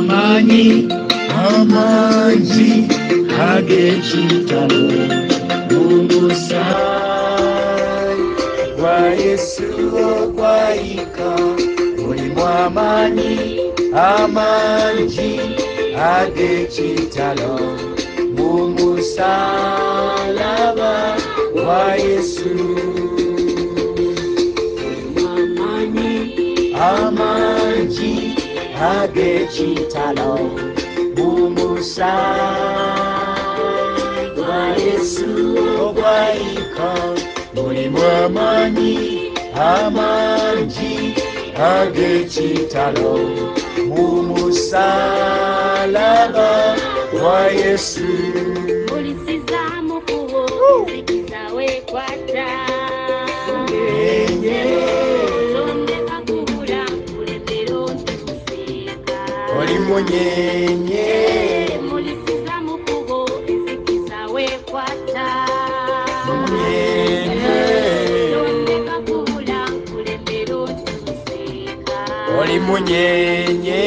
amanyi amangi ag'ekitalo umusaayi gwa Yesu ogwayika mulimu amanyi amangi ag'ekitalo musalaba gwa Yesu amangi ag'ekitalo musalaba gwa Yesu ogwayika mulimu amanyi amangi ag'ekitalo musalaba gwa Yesu oli munyenye mulisiza mukubo ezikiza wekwata munyenye ondeka kubula kulembero tuseka oli munyenye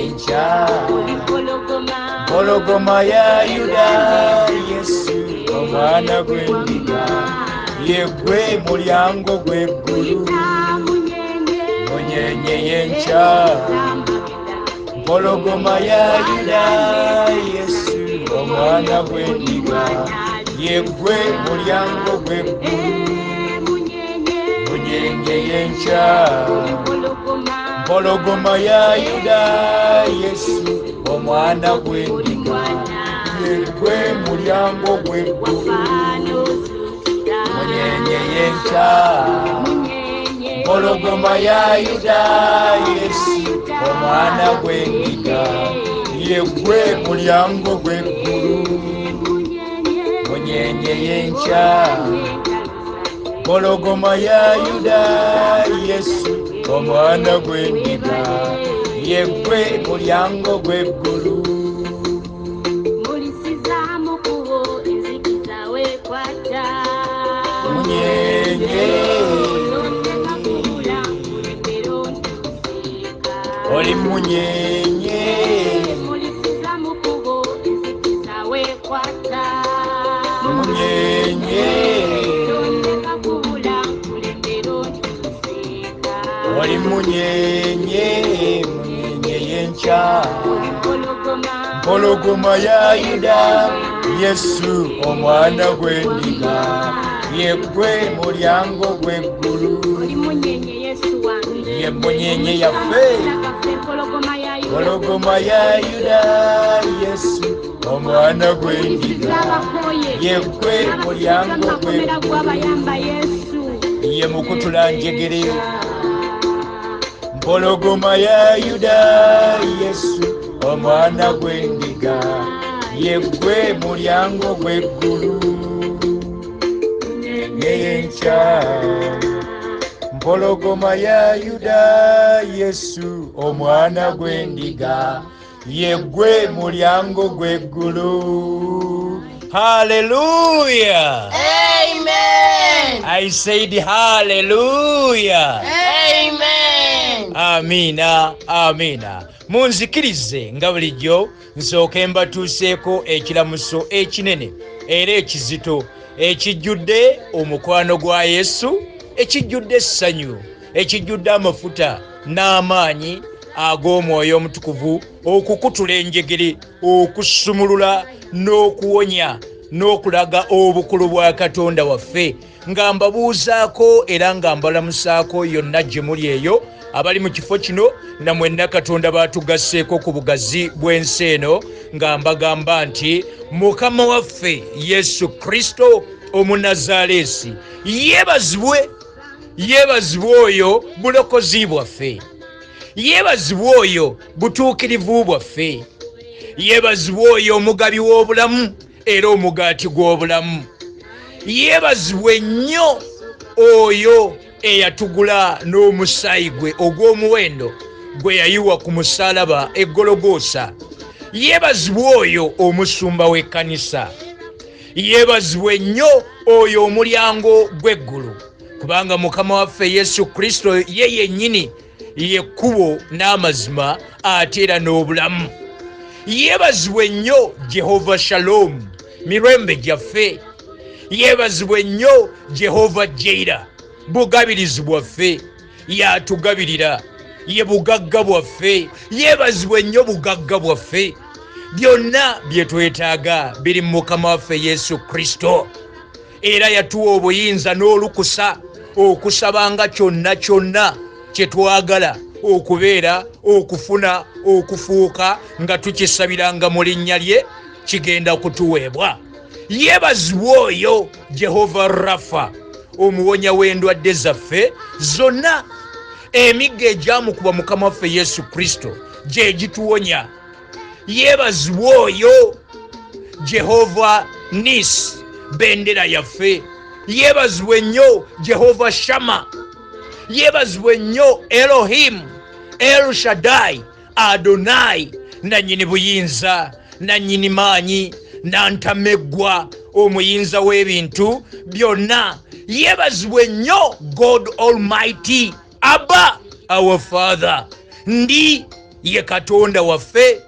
encha pologoma ya Yuda Yesu omwana gw'endiga yegwe mulyango gw'eggulu munyenye yencha pologoma ya Yuda Yesu omwana gw'endiga yegwe mulyango gw'eggulu munyenye yencha pologoma ya Yuda Yesu omwana gw'endiga yegwe mulyango gw'eggulu munyenye yencha pologoma ya Yuda Yesu omwana gw'endiga yegwe mulyango gw'eggulu munyenye yencha pologoma ya Yuda Yesu omwana gw'endiga yegwe mulyango gw'eggulu mulisiza mukubo ezikiza wekwata munyenye oli munyenye mulisiza mukubo ezikiza wekwata munyenye oli munyenye munyenye yencha pologoma ya Yuda Yesu omwana gw'endiga yegwe mulyango gw'eggulu ye munyenye yaffe pologoma ya Yuda Yesu omwana gw'endiga yegwe mulyango gw'eggulu ye mukutula njegere pologoma ya Yuda Yesu omwana gw'endiga yegwe mulyango gw'eggulu yencha pologoma ya Yuda Yesu omwana gw'endiga yegwe mulyango gw'eggulu. Hallelujah. Amen. I said hallelujah. Amen. Amina, amina. Munzikirize nga bulijjo nsooke mbatuuseeko ekiramuso ekinene era ekizito ekijjudde omukwano gwa Yesu, ekijjudde essanyu, ekijjudde amafuta n'amaanyi ag'omwoyo omutukuvu okukutula enjegere, okusumulula n'okuwonya n'okulaga obukulu bwa Katonda waffe, nga mbabuuzaako era nga mbalamusaako yonna gye muli eyo abali mu kifo kino na mwenna Katonda baatugasseeko ku bugazi bw'ensi eno, nga mbagamba nti Mukama waffe Yesu Kristo Omunnazaaleesi yeebazibwe, yeebazibwe oyo bulokozi bwaffe, yeebazibwe oyo butuukirivu bwaffe, yeebazibwe oyo omugabi w'obulamu era omugaati gw'obulamu, yeebazibwe nnyo oyo eyatugula n'omusaayi gwe ogw'omuwendo gwe yayiwa ku musaalaba e Gologoosa, yeebazibwe oyo omusumba w'ekkanisa, yeebazibwe nnyo oyo omulyango gw'eggulu, kubanga Mukama waffe Yesu Kristo ye yennyini yekkubo n'amazima ate era n'obulamu. Yeebazibwe nnyo Jehova Shalom, mirembe gyaffe. Yeebazibwe nnyo Jehova Jaira, bugabirizi bwaffe, yatugabirira, ye bugagga bwaffe. Yeebazibwe nnyo bugagga bwaffe. Byonna bye twetaaga biri mu Mukama waffe Yesu Kristo, era yatuwa obuyinza n'olukusa okusabanga kyonna kyonna kye twagala okubeera, okufuna, okufuuka nga tukisabiranga mu linnya lye, kigenda kutuweebwa. Yeebazibwe oyo Jehova Rafa, omuwonya w'endwadde zaffe zonna. Emigga egyamukuba Mukama waffe Yesu Kristo gye gituwonya. Yeebazibwe oyo Jehova Nisi, bendera yaffe. Yeebazibwe nnyo Jehova Shama. Yeebazibwe nnyo Elohim, El Shaddai, Adonai, nannyini buyinza, nannyini maanyi, nantameggwa, omuyinza w'ebintu byonna. Yeebazibwe nnyo God Almighty, Abba, our Father, ndi ye Katonda waffe.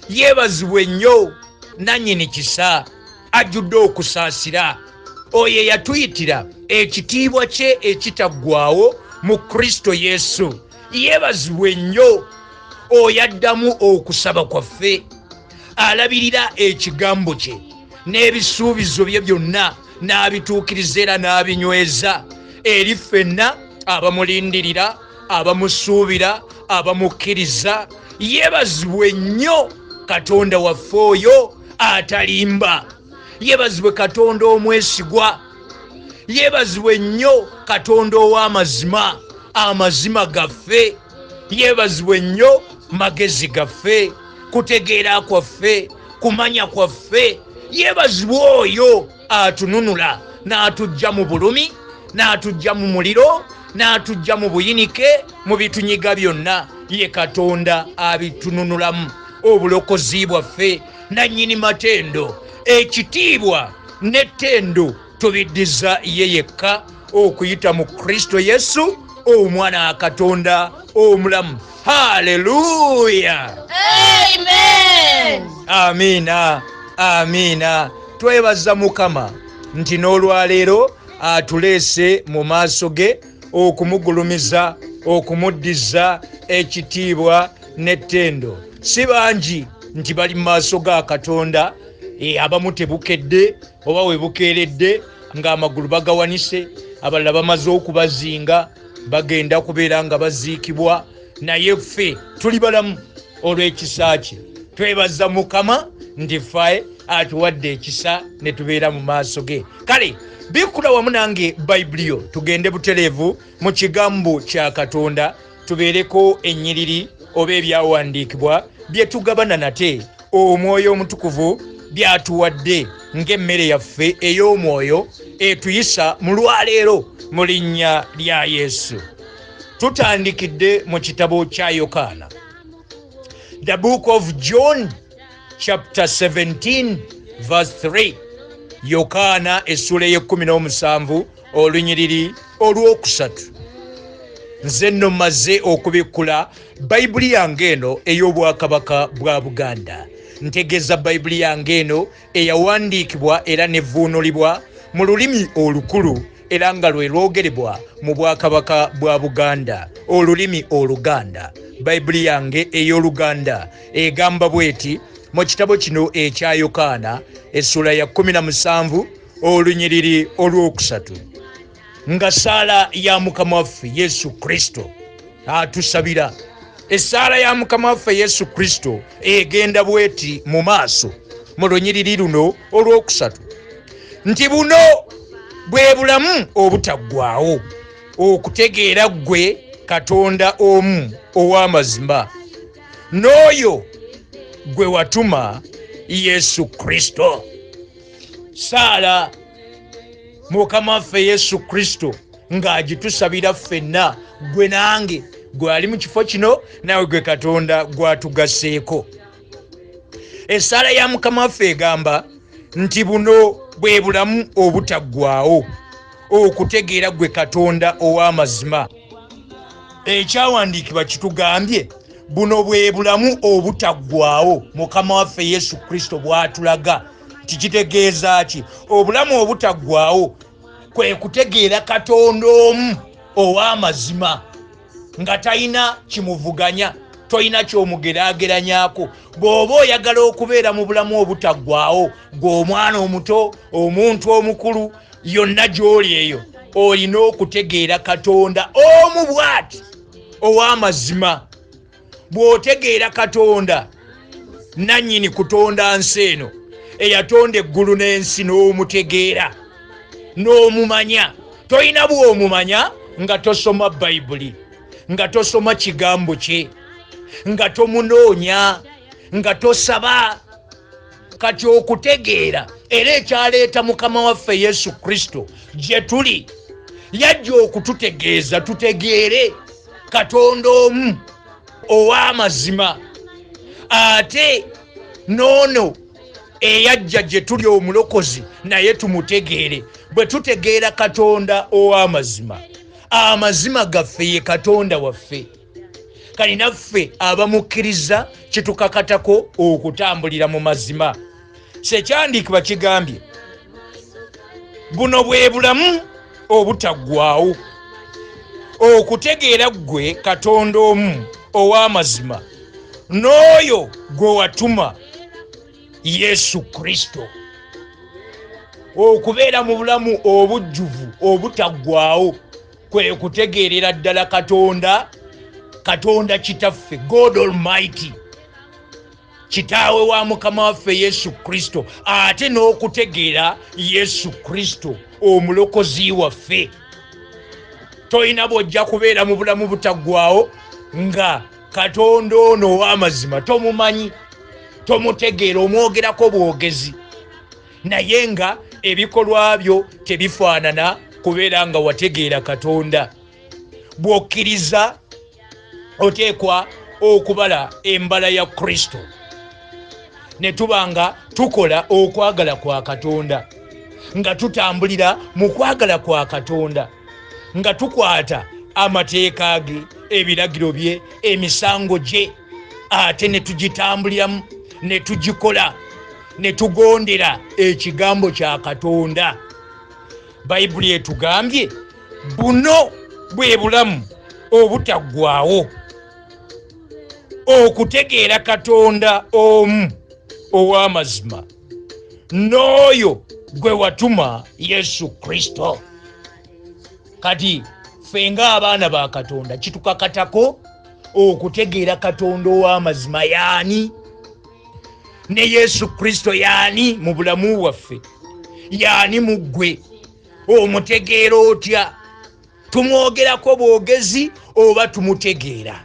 Yeebazibwe nnyo nannyini kisa, ajjudde okusaasira, oyo yatuyitira ekitiibwa kye ekitaggwaawo mu Kristo Yesu. Yeebazibwe nnyo oyo addamu okusaba kwaffe, alabirira ekigambo kye n'ebisuubizo bye byonna n'abituukiriza era n'abinyweza eri ffenna abamulindirira, abamusuubira, abamukkiriza. Yeebazibwe nnyo Katonda waffe oyo atalimba. Yeebazibwe Katonda omwesigwa. Yeebazibwe nnyo Katonda ow'amazima, amazima gaffe. Yeebazibwe nnyo magezi gaffe, kutegeera kwaffe, kumanya kwaffe. Yeebazibwe oyo atununula n'atujja mu bulumi, n'atujja mu muliro, n'atujja mu buyinike, mu bitunyiga byonna. Ye Katonda abitununulamu obulokozi bwaffe. Nannyini matendo, ekitiibwa n'ettendo tubiddiza ye yekka okuyita mu Kristo Yesu, omwana wa Katonda omulamu. Haleluya, Amen. amiina, amiina. Twebaza Mukama nti n'olwaleero atuleese mu maaso ge okumugulumiza, okumuddiza ekitiibwa n'ettendo. Si bangi nti bali mu maaso ga Katonda, abamu tebukedde oba we bukeeredde ng'amagulu bagawanise, abalala bamaze okubazinga bagenda kubeera nga baziikibwa, naye ffe tuli balamu olw'ekisa kye. Twebaza Mukama nti ffe atuwadde ekisa ne tubeera mu maaso ge. Kale bikula wamu nange Bayibuli yo, tugende butereevu mu kigambo kya Katonda, tubeereko ennyiriri oba ebyawandiikibwa bye tugabana nate Omwoyo Omutukuvu byatuwadde ng'emmere yaffe ey'omwoyo etuyisa mu lwaleero mu linnya lya Yesu. Tutandikidde mu kitabo kya Yokaana, the book of John chapter 17 verse 3. Yokaana essula y'e17 olunyiriri olwokusatu. Nze nno mmaze okubikkula Bayibuli yange eno ey'obwakabaka bwa Buganda. Ntegeeza Bayibuli yange eno eyawandiikibwa era nevuunulibwa mu lulimi olukulu era nga lwe lwogerebwa mu bwakabaka bwa Buganda, olulimi Oluganda. Bayibuli yange ey'Oluganda egamba bweti mu kitabo kino ekya Yokaana essula ya 17 olunyiriri olwokusatu. Nga ssaala ya Mukama waffe Yesu Kristo atusabira. Essaala ya Mukama waffe Yesu Kristo egenda bweti mu maaso mu lunyiriri luno olwokusatu, nti buno bwe bulamu obutaggwaawo, okutegeera ggwe Katonda omu ow'amazima, n'oyo gwe watuma Yesu Kristo. Ssaala Mukama waffe Yesu Kristo ng'agitusabira ffenna, gwe nange, gwe ali mu kifo kino nawe gwe Katonda gwatugaseeko. Essaala ya Mukama waffe egamba nti buno bwe bulamu obutaggwaawo, okutegeera gwe Katonda ow'amazima. ekyawandiikibwa kitugambye buno bwe bulamu obutaggwaawo Mukama waffe Yesu Kristo bw'atulaga. Tikitegeeza ki? Obulamu obutaggwaawo kwe kutegeera Katonda omu ow'amazima nga talina kimuvuganya, tolina ky'omugeraageranyako. Bw'oba oyagala okubeera mu bulamu obutaggwaawo, ng'omwana omuto, omuntu omukulu, yonna gy'oli eyo, olina okutegeera Katonda omu bw'ati ow'amazima. Bw'otegeera Katonda nannyini kutonda nsi eno, eyatonda eggulu n'ensi, n'omutegeera n'omumanya. Tolina bw'omumanya nga tosoma Bayibuli, nga tosoma kigambo kye, nga tomunoonya, nga tosaba. Kati okutegeera era ekyaleeta Mukama waffe Yesu Kristo gye tuli, yajja okututegeeza tutegeere Katonda omu ow'amazima. Ate noono eyajja gye tuli omulokozi naye tumutegeere. Bwe tutegeera Katonda ow'amazima, amazima gaffe ye Katonda waffe, kali naffe abamukkiriza kitukakatako okutambulira mu mazima. Sekyandiikibwa kigambye buno bwe bulamu obutaggwaawo, okutegeera ggwe Katonda omu ow'amazima n'oyo gwe watuma Yesu Kristo. Okubeera mu bulamu obujjuvu obutaggwaawo kwe kutegeerera ddala Katonda Kitaffe, God Almighty, Kitaawe wa Mukama waffe Yesu Kristo, ate n'okutegeera Yesu Kristo omulokozi waffe. Toyina bw'ojja kubeera mu bulamu butaggwaawo nga Katonda ono ow'amazima tomumanyi, tomutegeera, omwogerako bwogezi, naye nga ebikolwa byo tebifaanana kubeera nga wategeera Katonda. Bw'okkiriza oteekwa okubala embala ya Kristo, ne tuba nga tukola okwagala kwa Katonda, nga tutambulira mu kwagala kwa Katonda, nga tukwata amateeka ge, ebiragiro bye, emisango gye, ate ne tugitambuliramu, ne tugikola, ne tugondera ekigambo kya Katonda. Bayibuli etugambye buno bwe bulamu obutaggwaawo, okutegeera Katonda omu ow'amazima n'oyo gwe watuma Yesu Kristo. Kati ffe ng'abaana ba Katonda kitukakatako okutegeera Katonda ow'amazima yaani, ne Yesu Kristo yaani mu bulamu waffe, yaani mu ggwe. Omutegeera otya? Tumwogerako bwogezi oba tumutegeera?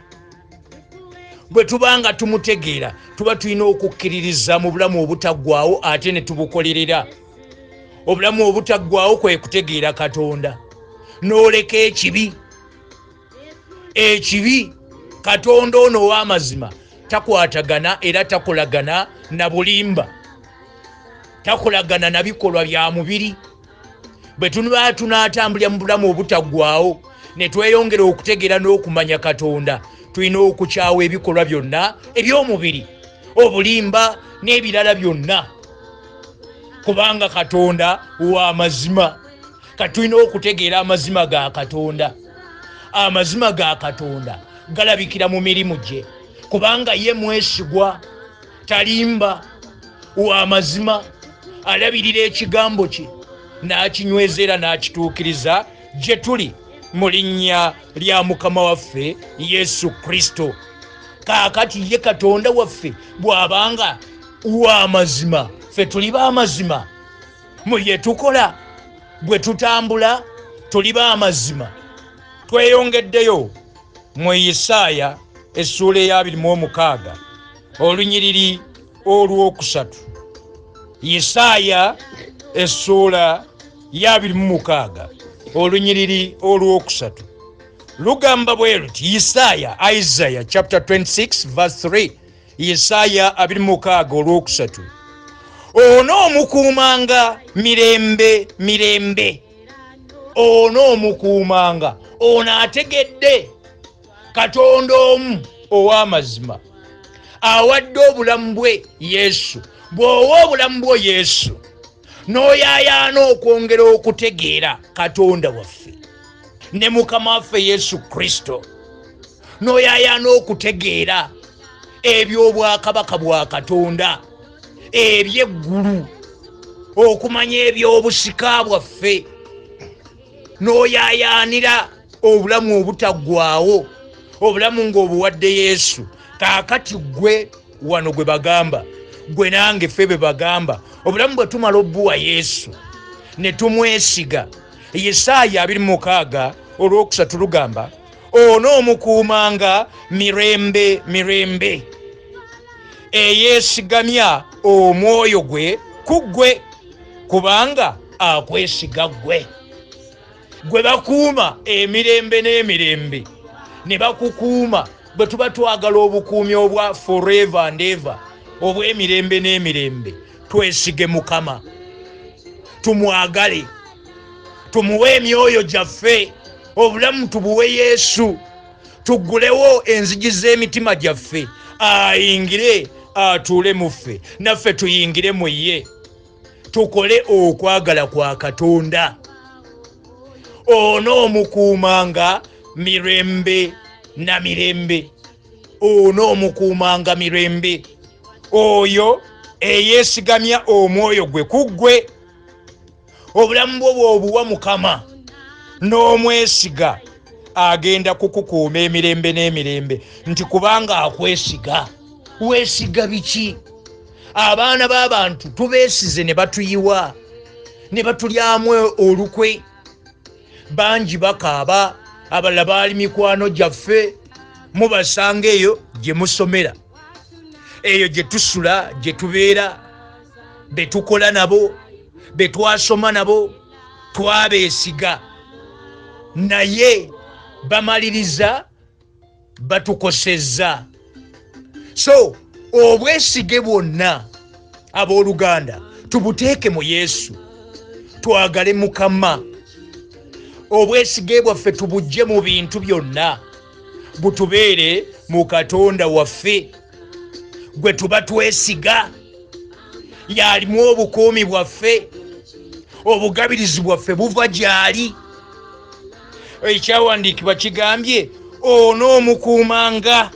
Bwe tubanga tumutegeera tuba tulina okukkiririza mu bulamu obutaggwaawo ate ne tubukolerera. Obulamu obutaggwaawo kwe kutegeera Katonda n'oleka ekibi. Ekibi, Katonda ono ow'amazima takwatagana era takolagana na bulimba, takolagana na bikolwa bya mubiri. Bwe tuba tunaatambulira mu bulamu obutaggwaawo ne tweyongera okutegeera n'okumanya Katonda, tulina okukyawa ebikolwa byonna eby'omubiri, obulimba n'ebirala byonna, kubanga Katonda w'amazima. Kati tulina okutegeera amazima ga Katonda. Amazima ga Katonda galabikira mu mirimu gye, kubanga ye mwesigwa, talimba, w'amazima, alabirira ekigambo kye n'akinywezera n'akituukiriza gye tuli mu linnya lya Mukama waffe Yesu Kristo. Kaakati ye Katonda waffe bw'abanga w'amazima, ffe tuli b'amazima mu bye tukola, bwe tutambula tuli b'amazima. Tweyongeddeyo mu Isaaya essuula eya 26 olunyiriri olw'okusatu. Isaaya essuula ya 26 olunyiriri olw'okusatu lugamba bwe luti, Isaiah chapter 26 verse 3. Isaaya 26 olw'okusatu. Onoomukuumanga mirembe mirembe, onoomukuumanga, ono ategedde Katonda omu ow'amazima awadde obulamu bwe Yesu. Bw'owa obulamu bwo Yesu n'oyaayaana okwongera okutegeera Katonda waffe ne Mukama waffe Yesu Kristo, n'oyaayaana okutegeera eby'obwakabaka bwa Katonda, eby'eggulu, okumanya eby'obusika bwaffe, n'oyaayaanira obulamu obutaggwaawo, obulamu ng'obuwadde Yesu. Kaakati gwe wano gwe bagamba, gwe nange ffe be bagamba, obulamu bwe tumala obbuwa Yesu ne tumwesiga. Yesaya 26 olwokusatu lugamba, onoomukuumanga mirembe mirembe, eyeesigamya omwoyo gwe ku ggwe, kubanga akwesiga ggwe. Gwe bakuuma emirembe n'emirembe, ne bakukuuma bwe tuba twagala obukuumi obwa forever and ever, obw'emirembe n'emirembe. Twesige Mukama, tumwagale, tumuwe emyoyo gyaffe, obulamu tubuwe Yesu, tuggulewo enzigi z'emitima gyaffe, ayingire atuule mu ffe, naffe tuyingire mu ye, tukole okwagala kwa Katonda. Onoomukuumanga mirembe na mirembe, onoomukuumanga mirembe, oyo eyeesigamya omwoyo gwe ku ggwe. Obulamu bwo bw'obuwa Mukama n'omwesiga, agenda kukukuuma emirembe n'emirembe, nti kubanga akwesiga. Weesiga biki? Abaana b'abantu tubeesize ne batuyiwa, ne batulyamu olukwe. Bangi bakaaba, abalala baali mikwano gyaffe, mubasanga eyo gye musomera, eyo gye tusula, gye tubeera, be tukola nabo, be twasoma nabo, twabeesiga, naye bamaliriza batukosezza. So obwesige bwonna abooluganda tubuteeke mu Yesu, twagale Mukama. Obwesige bwaffe tubujje mu bintu byonna, butubeere mu Katonda waffe gwe tuba twesiga, yalimu obukuumi bwaffe, obugabirizi bwaffe buva gy'ali. Ekyawandiikibwa kigambye onoomukuumanga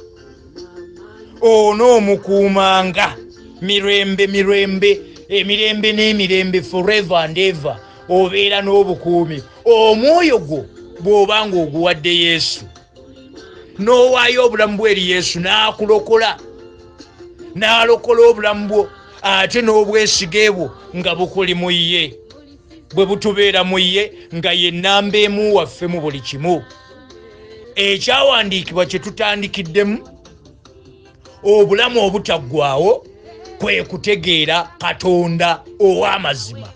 mirembe mirembe, emirembe n'emirembe, forever and ever. Obeera n'obukuumi. Omwoyo gwo bw'obanga oguwadde Yesu, n'owaayo obulamu bwe eri Yesu, n'akulokola, n'alokola obulamu bwo, ate n'obwesige bwo nga bukuli mu ye, bwe butubeera mu ye, nga ye nnamba emu waffe mu buli kimu. Ekyawandiikibwa kye tutandikiddemu, obulamu obutaggwaawo, kwe kutegeera Katonda ow'amazima,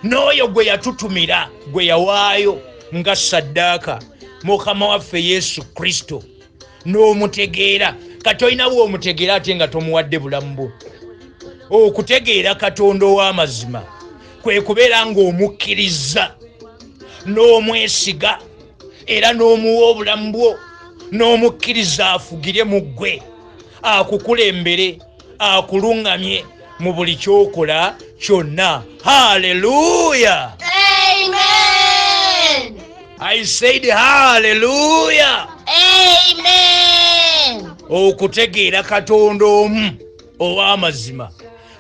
n'oyo gwe yatutumira, gwe yawaayo nga ssaddaaka, Mukama waffe Yesu Kristo, n'omutegeera. Kati olina bw'omutegeera ate nga tomuwadde bulamu bwo. Okutegeera Katonda ow'amazima kwe kubeera ng'omukkiriza, n'omwesiga, era n'omuwa obulamu bwo, n'omukkiriza afugire mu ggwe, akukulembere, akuluŋŋamye mu buli kyokola kyonna. Hallelujah! Amen! I said hallelujah! Amen! Okutegeera Katonda omu ow'amazima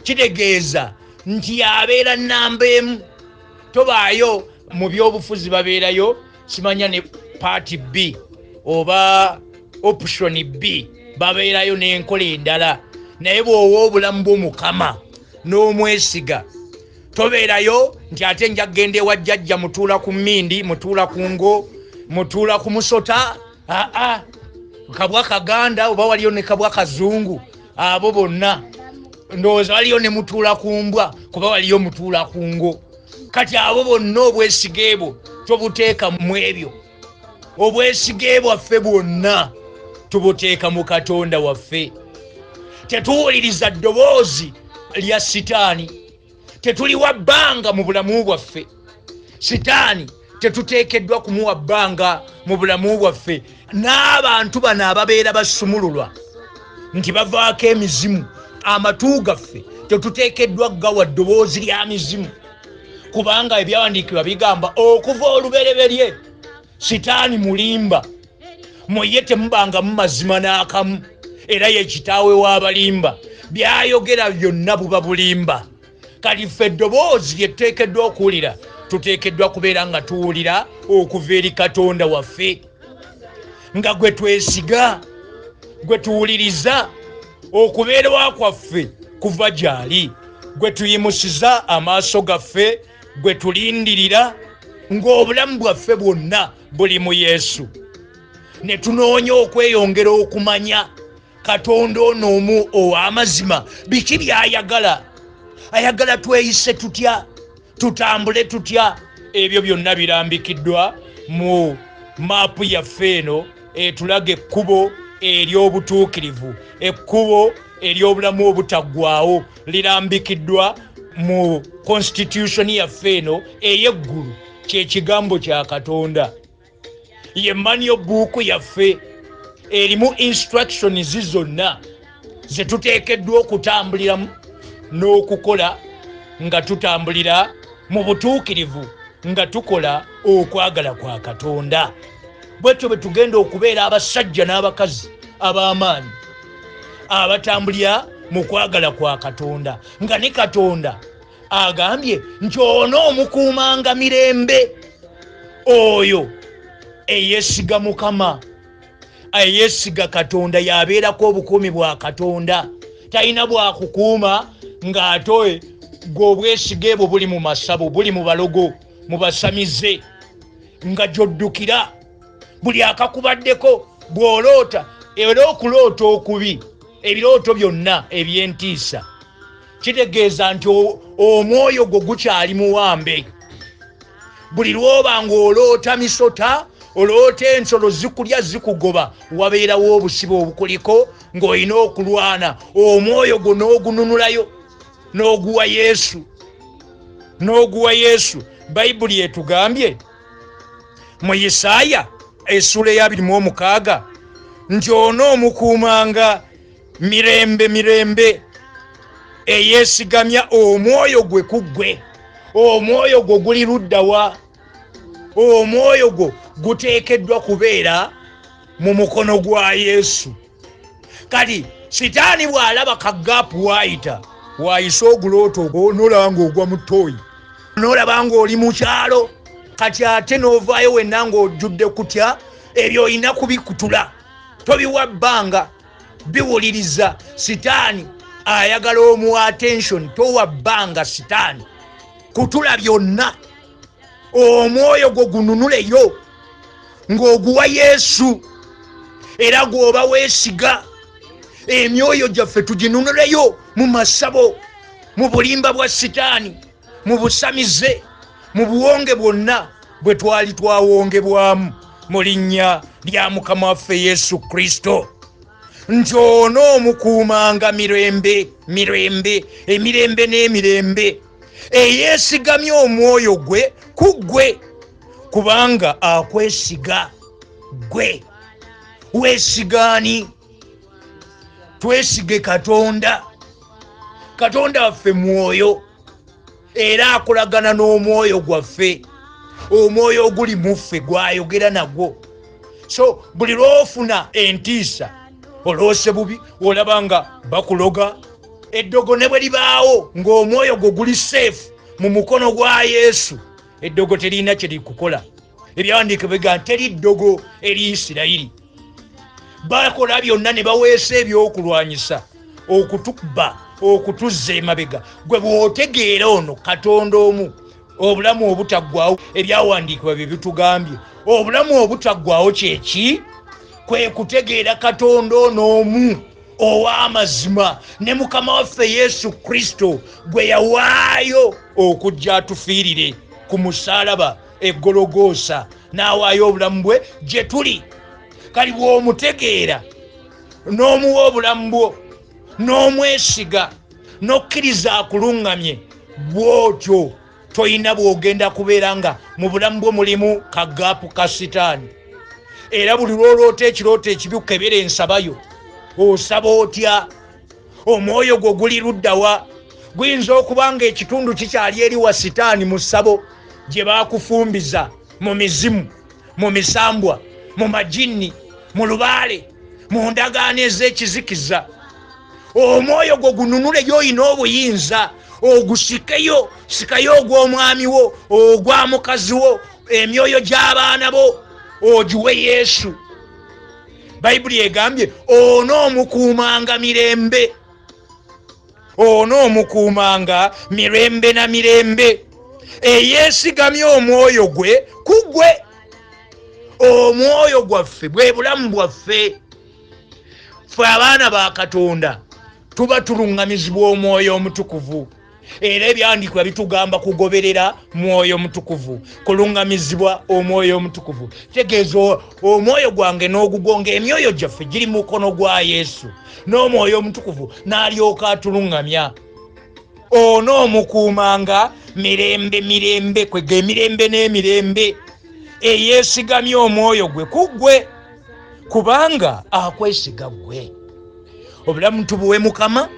kitegeeza nti yabeera nnamba emu. Tobaayo mu byobufuzi babeerayo, simanya ne part B oba option B, babeerayo n'enkola endala, naye bw'owa obulamu bwo Mukama n'omwesiga, tobeerayo nti ate nja kgenda ewa jjajja mutuula ku mmindi, mutuula ku ngo, mutuula ku musota. Kabwa Kaganda oba waliyo ne kabwa Kazungu, abo bonna ndowooza waliyo ne mutuula ku mbwa, kuba waliyo mutuula ku ngo. Kati abo bonna obwesige bwo tobuteeka mu ebyo. Obwesige bwaffe bwonna tubuteeka mu Katonda waffe. Tetuwuliriza ddoboozi lya Sitaani, tetuli wa bbanga mu bulamu bwaffe. Sitaani tetuteekeddwa kumuwa bbanga mu bulamu bwaffe. N'abantu bano ababeera basumululwa nti bavaako emizimu, amatu gaffe tetuteekeddwa gawa ddoboozi lya mizimu, kubanga ebyawandiikibwa bigamba okuva olubereberye sitaani mulimba, muye temubanga mu mazima n'akamu, era ye kitaawe w'abalimba, byayogera byonna buba bulimba. Kati ffe eddoboozi lye tuteekeddwa okuwulira, tuteekeddwa kubeera nga tuwulira okuva eri Katonda waffe, nga gwe twesiga, gwe tuwuliriza, okubeerawo kwaffe kuva gy'ali, gwe tuyimusiza amaaso gaffe, gwe tulindirira, ng'obulamu bwaffe bwonna buli mu Yesu. Ne tunoonya okweyongera okumanya Katonda ono omu ow'amazima, biki by'ayagala. Ayagala tweyise tutya, tutambule tutya. Ebyo byonna birambikiddwa mu maapu yaffe eno etulaga ekkubo ery'obutuukirivu, ekkubo ery'obulamu obutaggwaawo, lirambikiddwa mu constitution yaffe eno ey'eggulu, kyekigambo kya Katonda. Ye manual book yaffe erimu instructions zonna ze tuteekeddwa okutambuliramu n'okukola, nga tutambulira mu butuukirivu, nga tukola okwagala kwa Katonda. Bwetyo bwe tugenda okubeera abasajja n'abakazi ab'amaanyi abatambulira mu kwagala kwa Katonda, nga ne Katonda agambye nti onoomukuumanga mirembe. Oyo eyeesiga Mukama, eyeesiga Katonda, yabeerako obukuumi bwa Katonda. Talina bwakukuuma ng'ate gw'obwesige bwo buli mu masabo, buli mu balogo, mu basamize, nga gy'oddukira buli akakubaddeko bw'oloota. Era okuloota okubi, ebirooto byonna eby'entiisa, kitegeeza nti omwoyo gwo gukyali muwambe. Buli lwoba ng'oloota misota, oloota ensolo zikulya zikugoba, wabeerawo obusibe obukuliko ng'olina okulwana, omwoyo gwo n'ogununulayo n'oguwa Yesu, n'oguwa Yesu. Bayibuli etugambye mu Isaaya essula eya 26 nti onoomukuumanga mirembe mirembe, eyeesigamya omwoyo gwe ku ggwe. Omwoyo gwo guli ludda wa? Omwoyo gwo guteekeddwa kubeera mu mukono gwa Yesu. Kati sitaani bw'alaba kagaapu waayita, waayisa ogulooto ogwo, n'olaba ng'ogwa mu ttooyi, n'olaba ng'oli mu kyalo, kati ate n'ovaayo wenna ng'ojjudde kutya. Ebyo olina kubikutula, tobiwa bbanga, biwuliriza. Sitaani ayagala omuwa attention, towa bbanga sitaani. Kutula byonna, omwoyo gwo gununuleyo ng'oguwa Yesu, era gw'oba weesiga. Emyoyo gyaffe tuginunuleyo mu masabo, mu bulimba bwa sitaani, mu busamize, mu buwonge bwonna bwe twali twawongebwamu mu linnya lya Mukama waffe Yesu Kristo. Nti onoomukuumanga mirembe mirembe, emirembe n'emirembe, eyeesigamye omwoyo gwe ku ggwe, kubanga akwesiga ggwe. Weesigaani? Twesige Katonda. Katonda waffe mwoyo, era akolagana n'omwoyo gwaffe, omwoyo oguli mu ffe gwayogera nagwo. So buli lwofuna entiisa, oloose bubi, olaba nga bakuloga, eddogo ne bwe libaawo ng'omwoyo gwo guli seefu mu mukono gwa Yesu, eddogo terina kye likukola. Ebyawandiike bigamba teri ddogo eri Isirayiri. Bakola byonna ne baweesa ebyokulwanyisa, okutukuba, okutuzza emabega. Gwe bw'otegeera ono Katonda omu, obulamu obutaggwaawo, ebyawandiikibwa bye bitugambye. Obulamu obutaggwaawo kyeki? Kwe kutegeera Katonda ono omu ow'amazima, ne Mukama waffe Yesu Kristo gwe yawaayo okujja atufiirire ku musaalaba eggologoosa, n'awaayo obulamu bwe gye tuli. Kali bw'omutegeera n'omuwa obulamu bwo, n'omwesiga, n'okkiriza akuluŋŋamye, bw'otyo toyina bwogenda kubeera nga mu bulamu bwo mulimu kagaapu ka sitaani. Era buli lwoloota ekirooto ekibi kukebera ensabayo osaba otya? Omwoyo gwo guli luddawa? Guyinza okuba nga ekitundu kikyali eri wa sitaani mu ssabo gye baakufumbiza, mu mizimu, mu misambwa, mu majinni, mu lubaale, mu ndagaano ez'ekizikiza. Omwoyo gwo gununuleyo, oyina obuyinza ogusikeyo, sikayo ogw'omwami wo, ogwa mukazi wo, emyoyo gy'abaana bo ogiwe Yesu. Bayibuli egambye onoomukuumanga mirembe, onoomukuumanga mirembe na mirembe. Eyeesigamye omwoyo gwe kugwe. Omwoyo gwaffe bwe bulamu bwaffe. Ffe abaana ba Katonda tuba tuluŋŋamizibwa omwoyo omutukuvu. Era ebyandikwa bitugamba kugoberera mwoyo mutukuvu, kuluŋŋamizibwa omwoyo omutukuvu. Tegeeza omwoyo gwange n'ogugonga, emyoyo gyaffe giri mu mukono gwa Yesu, n'omwoyo omutukuvu n'alyoka atuluŋŋamya. Onoomukuumanga mirembe mirembe, kwega emirembe n'emirembe. Eyeesigamye omwoyo gwe kuggwe, kubanga akwesiga ggwe. Obulamu tubuwe Mukama,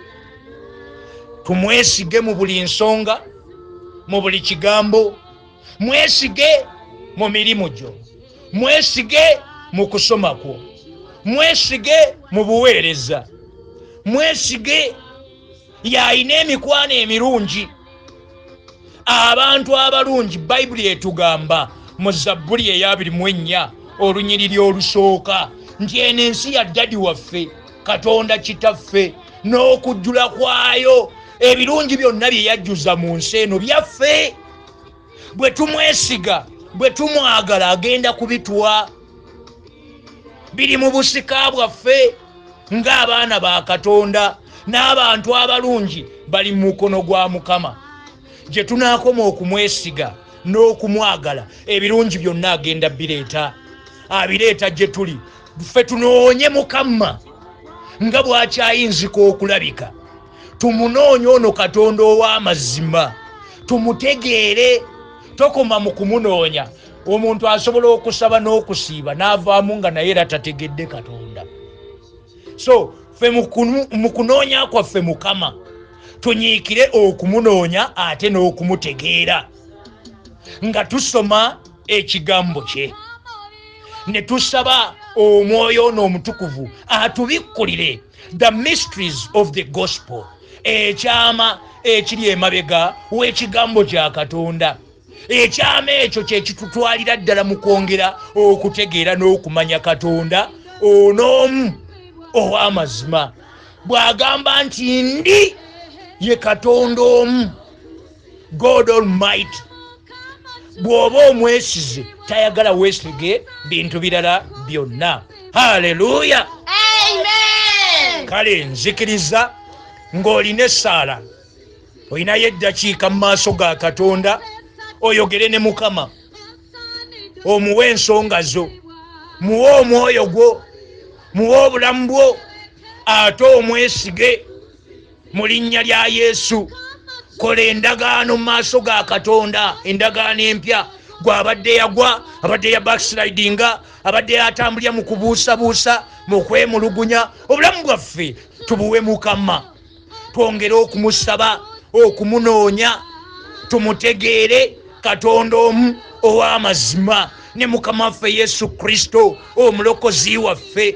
tumwesige mu buli nsonga, mu buli kigambo. Mwesige mu mirimu gyo, mwesige mu kusoma kwo, mwesige mu buweereza, mwesige y'alina emikwano emirungi. Abantu abalungi Bayibuli etugamba mu Zabbuli eya 24 olunyiriri olusooka nti eno ensi ya ddadi waffe Katonda Kitaffe, n'okujjula kwayo ebirungi byonna bye yajjuza mu nsi eno byaffe. Bwe tumwesiga, bwe tumwagala, agenda kubituwa. Biri mu busika bwaffe ng'abaana ba Katonda. N'abantu abalungi bali mu mukono gwa Mukama. Gye tunaakoma okumwesiga n'okumwagala, ebirungi byonna agenda bireeta. Abireeta gye tuli. Ffe tunoonye Mukama nga bw'akyayinzika okulabika. Tumunoonye ono Katonda ow'amazima, tumutegeere. Tokoma mu kumunoonya. Omuntu asobola okusaba n'okusiiba n'avaamu nga naye era tategedde Katonda. So ffe mu kunoonya kwaffe Mukama tunyiikire okumunoonya ate n'okumutegeera, nga tusoma ekigambo kye, ne tusaba omwoyo n'omutukuvu atubikkulire the mysteries of the gospel, ekyama ekiri emabega w'ekigambo kya Katonda. Ekyama ekyo kye kitutwalira ddala mu kwongera okutegeera n'okumanya Katonda onoomu ow'amazima. Bw'agamba nti ndi ye Katonda omu, God Almighty. Bw'oba omwesize tayagala weesige bintu birala byonna. Haleluya, Amen. Kale nzikiriza ng'olina essaala, olinayo eddakiika mu maaso ga Katonda, oyogere ne Mukama, omuwe ensonga zo, muwe omwoyo gwo, muwe obulamu bwo, ate omwesige mu linnya lya Yesu. Kola endagaano mu maaso ga Katonda, endagaano empya. Gwe abadde yagwa, abadde ya backslidinga, abadde yatambulira mu kubuusabuusa, mu kwemulugunya, obulamu bwaffe tubuwe Mukama. Twongere okumusaba, okumunoonya, tumutegeere Katonda omu ow'amazima, ne Mukama waffe Yesu Kristo omulokozi waffe.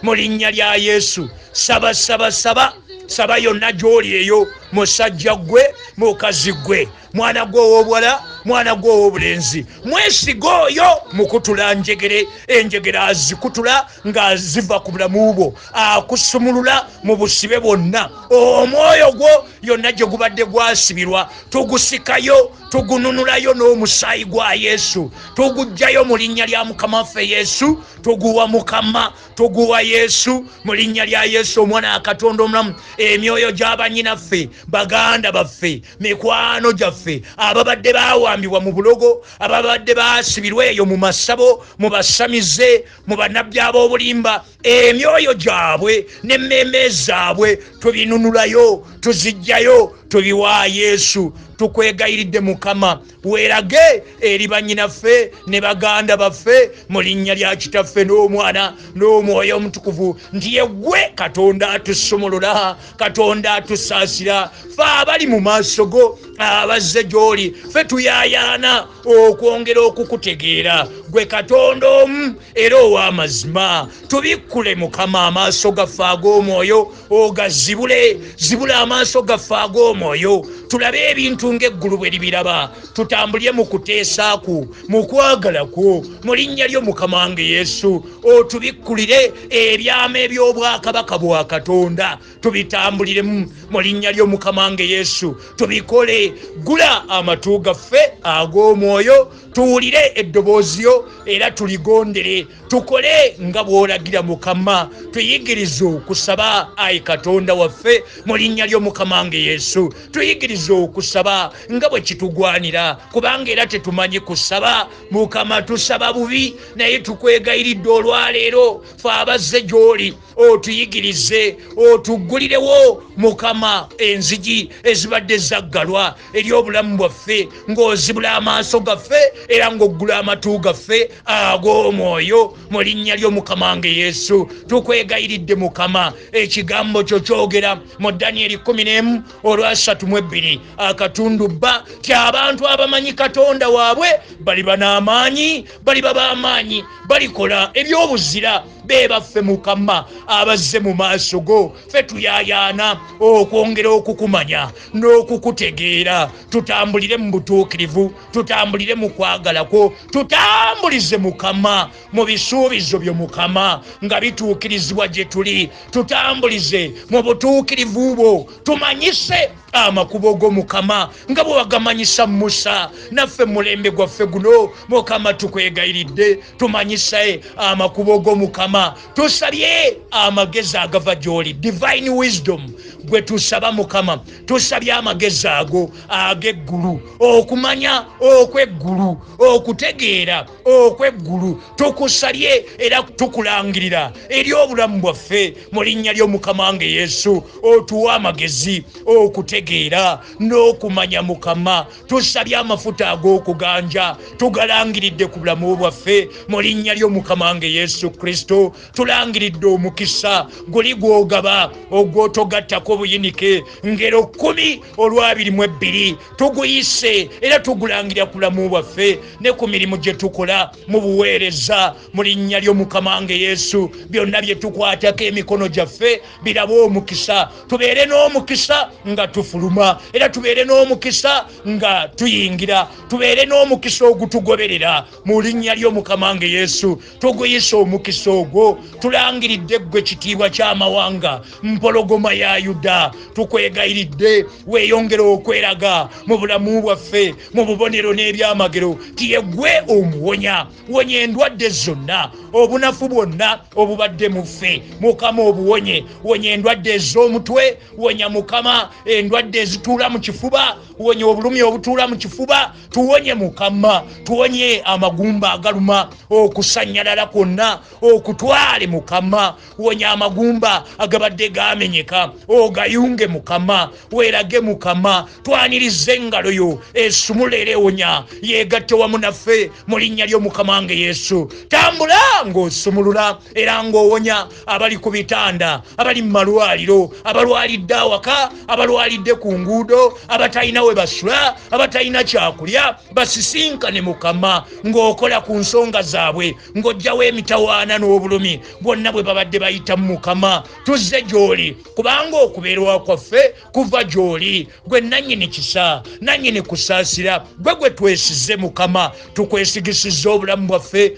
Mu linnya lya Yesu saba saba saba, saba yonna gy'oli eyo, musajja gwe, mukazi gwe, mwana gwe ow'obuwala, mwana gwe ow'obulenzi. Mwesiga oyo mukutula njegere, enjegere azikutula nga ziva ku bulamu bwo, akusumulula mu busibe bwonna. Omwoyo gwo yonna gye gubadde gwasibirwa tugusikayo, tugununulayo n'omusaayi gwa Yesu, tugujjayo mu linnya lya Mukama waffe Yesu. Tuguwa Mukama, tuguwa Yesu mu linnya lya Yesu omwana wa Katonda omulamu. Emyoyo gy'abanyinaffe, baganda baffe, mikwano gyaffe, ababadde baawambibwa mu bulogo, ababadde baasibirwa eyo mu masabo, mu basamize, mu bannabbi ab'obulimba, emyoyo gyabwe n'emmeme zaabwe tubinunulayo, tuzijjayo, tubiwa Yesu. Tukwegayiridde Mukama weerage eri bannyinaffe ne baganda baffe mu linnya lya Kitaffe n'Omwana n'Omwoyo Omutukuvu nti yeggwe Katonda atusumulula, Katonda atusaasira, ffe abali mu maaso go abazze gy'oli, ffe tuyaayaana okwongera okukutegeera gwe Katonda omu era ow'amazima. Tubikkule Mukama amaaso gaffe ag'omwoyo ogazibule, zibula amaaso gaffe ag'omwoyo tulabe ebintu ng'eggulu bwe libiraba, tutambulye mu kuteesaaku, mu kwagala kwo mu linnya lyo Mukama wange Yesu. Otubikkulire ebyama eby'obwakabaka bwa Katonda tubitambuliremu mu linnya lyo Mukama wange Yesu. Tubikole, gula amatu gaffe ag'omwoyo tuwulire eddoboozi lyo era tuligondere, tukole nga bw'olagira Mukama. Tuyigirize okusaba ayi Katonda waffe mu linnya lyo Mukama wange Yesu. Tuyigirize okusaba nga bwe kitugwanira, kubanga era tetumanyi kusaba Mukama, tusaba bubi, naye tukwegayiridde olwaleero ffe abazze gy'oli otuyigirize, otuggulirewo Mukama enzigi ezibadde zaggalwa eri obulamu bwaffe, ng'ozibula amaaso gaffe era ng'oggula amatu gaffe ag'omwoyo mu linnya lyo Mukama wange Yesu. Tukwegayiridde Mukama, ekigambo kyo kyogera mu Danyeri 11:32 akatundu bba ti abantu abamanyi Katonda waabwe baliba n'amaanyi, baliba b'amaanyi, balikola eby'obuzira bebaffe Mukama abazze mu maaso go. Ffe tuyaayaana okwongera okukumanya n'okukutegeera, tutambulire mu butuukirivu, tutambulire mu kwagala kwo, tutambulize Mukama mu bisuubizo byo Mukama nga bituukirizibwa gye tuli, tutambulize mu butuukirivu bwo, tumanyise amakubo go Mukama nga bwe wagamanyisa Musa. Naffe mulembe gwaffe guno Mukama tukwegayiridde, tumanyise amakubo go Mukama, tusabye amagezi agava gy'oli, divine wisdom gwe tusaba Mukama, tusabye amagezi ago ag'eggulu, okumanya okw'eggulu, okutegeera okw'eggulu. Tukusabye era tukulangirira eri obulamu bwaffe mu linnya ly'Omukama wange Yesu. Otuwa amagezi okutegeera n'okumanya Mukama. Tusabye amafuta ag'okuganja tugalangiridde ku bulamu bwaffe mu linnya ly'Omukama wange Yesu Kristo. Tulangiridde omukisa guli gw'ogaba ogw'otogattako buyinike ngero 10:22 tuguyise era tugulangira ku bulamu bwaffe ne ku mirimu gye tukola mu buweereza mu linnya ly'Omukama wange Yesu. Byonna bye tukwatako emikono gyaffe birabe omukisa, tubeere n'omukisa nga tufuluma era tubeere n'omukisa nga tuyingira, tubeere n'omukisa ogutugoberera mu linnya ly'Omukama wange Yesu. Tuguyise omukisa ogwo, tulangiridde ggwe kitiibwa ky'amawanga, mpologoma ya Yuda. Tukwegayiridde weeyongere okweraga mu bulamu bwaffe mu bubonero n'ebyamagero, tiyeggwe omuwonya, wonya endwadde zonna, obunafu bwonna obubadde mu ffe Mukama obuwonye. Wonya endwadde ez'omutwe, wonya Mukama endwadde ezituula mu kifuba, wonya obulumi obutuula mu kifuba, tuwonye Mukama, tuwonye amagumba agaluma, okusanyalala kwonna okutwale Mukama. Wonya amagumba agabadde gamenyeka, ogayunge Mukama, weerage Mukama. Twanirize engalo yo esumulere wonya, yeegatte wamu naffe mu linnya ly'Omukama wange Yesu. Tambula ng'osumulula era ng'owonya abali ku bitanda, abali mu malwaliro, abalwalidde awaka, abalwalidde ku nguudo, abatalina we basula, abatalina kyakulya, basisinkane Mukama ng'okola ku nsonga zaabwe, ng'ojjawo emitawaana n'obulumi bwonna bwe babadde bayitamu Mukama. Tuzze gy'oli kubanga okubeerwa kwaffe kuva gy'oli, gwe nannyini kisa, nannyini kusaasira, gwe twesize Mukama. Tukwesigisiza obulamu bwaffe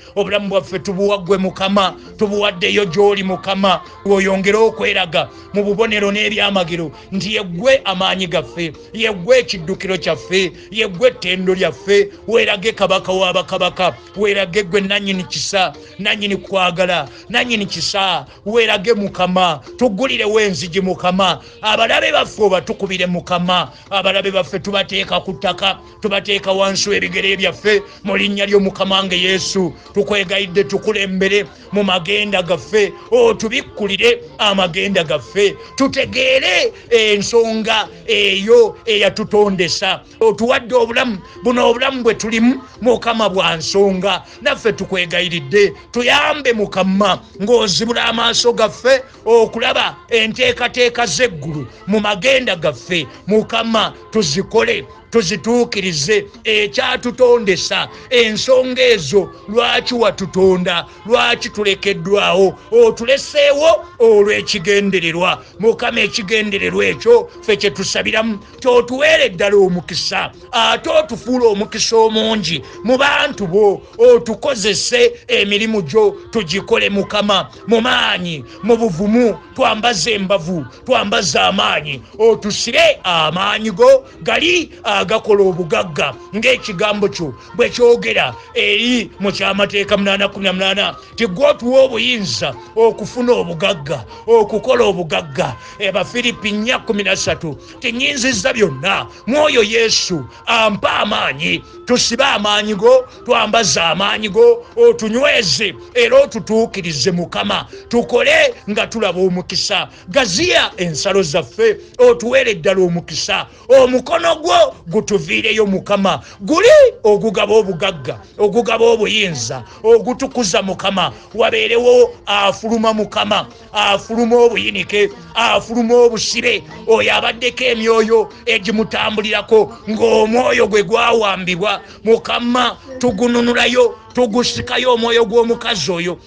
tubuwa ggwe Mukama, tubuwaddeyo gy'oli Mukama. Oyongere okweraga mu bubonero n'ebyamagero nti yeggwe amaanyi gaffe, yeggwe ekiddukiro kyaffe, yeggwe ettendo lyaffe. Weerage Kabaka w'abakabaka, weerage ggwe nannyini kisa, nannyini kwagala, kisa nanyini kisa werage mukama tugulire wenzigi mukama abalabe baffe batukubire mukama abalabe baffe tubateeka ku ttaka tubateeka wansi w'ebigere byaffe mu linnya ly'omukama nge Yesu tukwegayidde tukulembere mu magenda gaffe tubikkulire amagenda gaffe tutegeere ensonga eyo eyatutondesa otuwadde obulamu buno obulamu bwe tulimu mukama bwa nsonga naffe tukwegayiridde tuyambe mukama ng'ozibula amaaso gaffe okulaba enteekateeka z'eggulu mu magenda gaffe mukama tuzikole tuzituukirize ekyatutondesa ensonga ezo lwaki watutonda lwaki tulekeddwawo otuleseewo olw'ekigendererwa mukama ekigendererwa ekyo ffe kye tusabiramu totuweere ddala omukisa ate otufuula omukisa omungi mu bantu bo otukozese emirimu gyo tugikole mukama mu maanyi mu buvumu twambaze embavu twambaze amaanyi otusibe amaanyi go gali agakola obugagga ng'ekigambo kyo bwe kyogera eri mu kyamateeka 8:18 ti gwotuwa obuyinza okufuna obugagga okukola obugagga Bafiripi 4:13 tinyinzizza byonna mwoyo Yesu ampa amaanyi tusibe amaanyi go twambaze amaanyi go otunyweze era otutuukirize mukama tukole nga tulaba omukisa gaziya ensalo zaffe otuweere ddala omukisa omukono gwo gutuviireyo mukama guli ogugaba obugagga ogugaba obuyinza ogutukuza mukama wabeerewo afuluma mukama afuluma obuyinike afuluma obusibe oyo abaddeko emyoyo egimutambulirako ng'omwoyo gwe gwawambibwa mukama tugununulayo tugusikayo omwoyo gw'omukazi oyo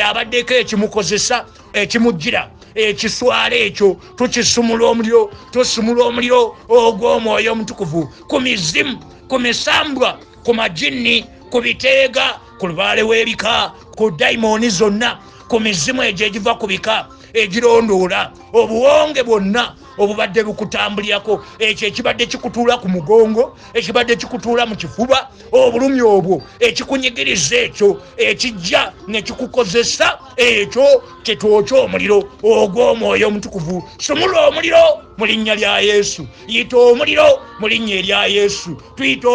abaddeko ekimukozesa ekimujjira ekiswala ekyo tukisumula omuliro tusumula omuliro ogw'omwoyo omutukuvu ku mizimu ku misambwa ku majini ku biteega ku lubaale w'ebika ku dayimooni zonna ku mizimu egyo egiva ku bika egirondoola obuwonge bwonna obubadde bukutambulirako ekyo ekibadde kikutuula ku mugongo ekibadde kikutuula mu kifuba obulumi obwo ekikunyigiriza ekyo ekijja ne kikukozesa ekyo kyetwokya omuliro ogw'omwoyo omutukuvu sumula omuliro mu linnya lya Yesu yita omuliro mu linnya erya Yesu tuyita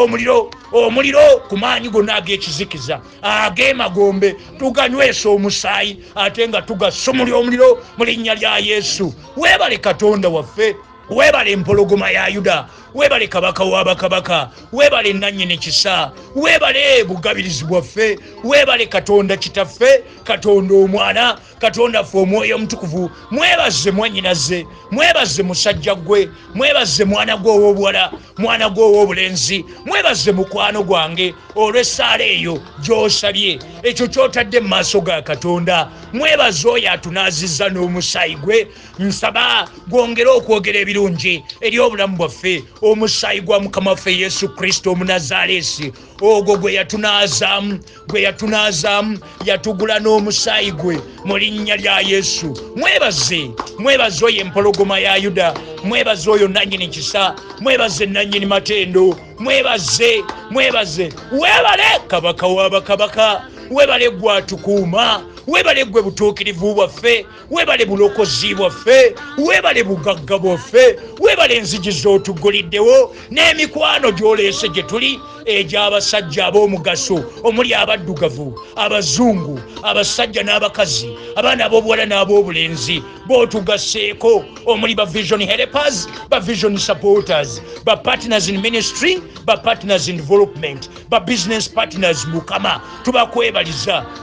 omuliro ku maanyi gonna ag'ekizikiza ag'emagombe tuganywesa omusaayi ate nga tugasumula omuliro mu linnya lya Yesu weebale Katonda waffe weebale empologoma ya Yuda weebale kabaka w'abakabaka weebale nannyini kisa weebale bugabirizi bwaffe weebale Katonda Kitaffe Katonda Omwana Katonda ffe omwoyo omutukuvu mwebaze mwannyinaze mwebaze musajja gwe mwebaze mwana gwe ow'obuwala mwana gwe ow'obulenzi mwebaze mukwano gwange olw'essaala eyo gy'osabye ekyo ky'otadde mu maaso ga Katonda mwebaze oyo atunaazizza n'omusaayi gwe nsaba gwongere okwogera ebirungi eri obulamu bwaffe omusaayi gwa mukama waffe Yesu Kristo Omunazaalesi ogwo gwe yatunaazamu yatugula n'omusaayi gwe mu linnya lya Yesu mwebaze oyo empologoma ya Yuda mwebaze oyo nannyini kisa mwebaze nannyini matendo mwebaze weebale kabaka w'abakabaka weebale gwatukuuma weebale gwe butuukirivu bwaffe weebale bulokozi bwaffe weebale bugagga bwaffe weebale enzigi z'otuguliddewo n'emikwano gy'oleese gye tuli egy'abasajja ab'omugaso omuli abaddugavu abazungu abasajja n'abakazi abaana ab'obuwala n'ab'obulenzi b'otugaseeko omuli ba vision helpers ba vision supporters ba partners in ministry ba partners in development ba business partners mukama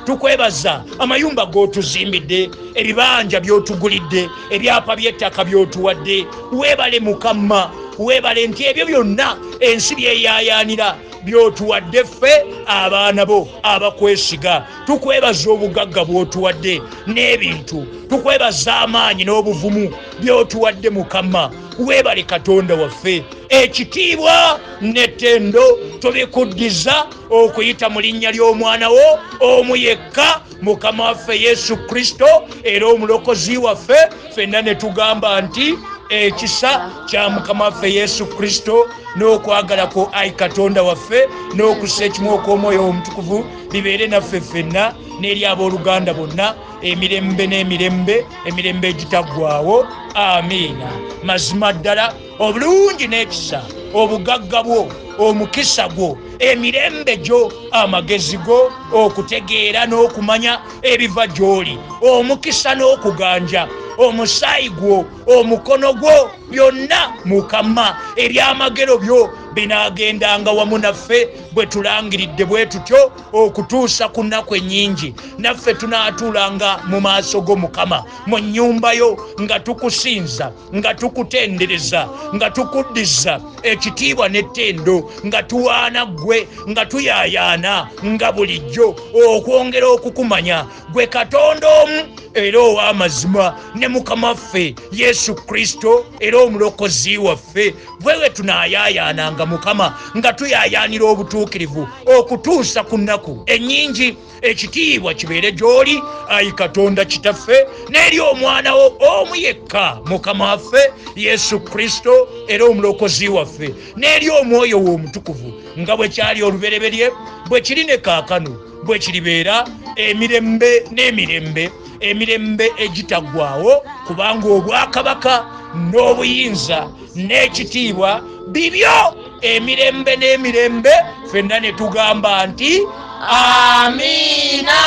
tukwebaza amayumba g'otuzimbidde ebibanja by'otugulidde ebyapa by'ettaka by'otuwadde weebale mukama weebale nti ebyo byonna ensi byeyaayaanira by'otuwadde ffe abaana bo abakwesiga tukwebaza obugagga bw'otuwadde n'ebintu tukwebaza amaanyi n'obuvumu by'otuwadde mukama weebale Katonda waffe ekitiibwa n'ettendo tubikuddiza okuyita mu linnya ly'omwana wo omu yekka mukama waffe Yesu Kristo era omulokozi waffe ffenna ne tugamba nti ekisa kya Mukama waffe Yesu Kristo n'okwagala ko Ayi Katonda waffe n'okussa ekimu okw'Omwoyo Omutukuvu bibeere naffe ffenna n'eri abooluganda bonna emirembe n'emirembe, emirembe egitaggwaawo. Amiina. Mazima ddala obulungi n'ekisa, obugagga bwo, omukisa gwo, emirembe gyo, amagezi go, okutegeera n'okumanya ebiva gy'oli, omukisa n'okuganja, omusaayi gwo, omukono gwo, byonna Mukama ebyamagero byo binaagendanga wamu naffe bwe tulangiridde bwe tutyo okutuusa ku nnaku ennyingi. Naffe tunaatuulanga mu maaso go Mukama, mu nnyumba yo, nga tukusinza, nga tukutendereza, nga tukuddiza ekitiibwa n'ettendo, nga tuwaana ggwe, nga tuyaayaana nga bulijjo okwongera okukumanya gwe Katonda omu era ow'amazima ne Mukama waffe Yesu Kristo era omulokozi waffe. Bwewe tunaayaayaananga Mukama nga tuyaayaanira obutuukirivu okutuusa ku nnaku ennyingi. Ekitiibwa kibeere gy'oli Ayi Katonda Kitaffe n'eri omwana wo omu yekka Mukama waffe Yesu Kristo era omulokozi waffe, n'eri Omwoyo wo Omutukuvu nga bwe kyali olubereberye, bwe kiri ne kaakano, bwe kiribeera emirembe n'emirembe, emirembe egitaggwaawo, kubanga obwakabaka n'obuyinza n'ekitiibwa bibyo emirembe n'emirembe. Ffenna ne tugamba nti amiina.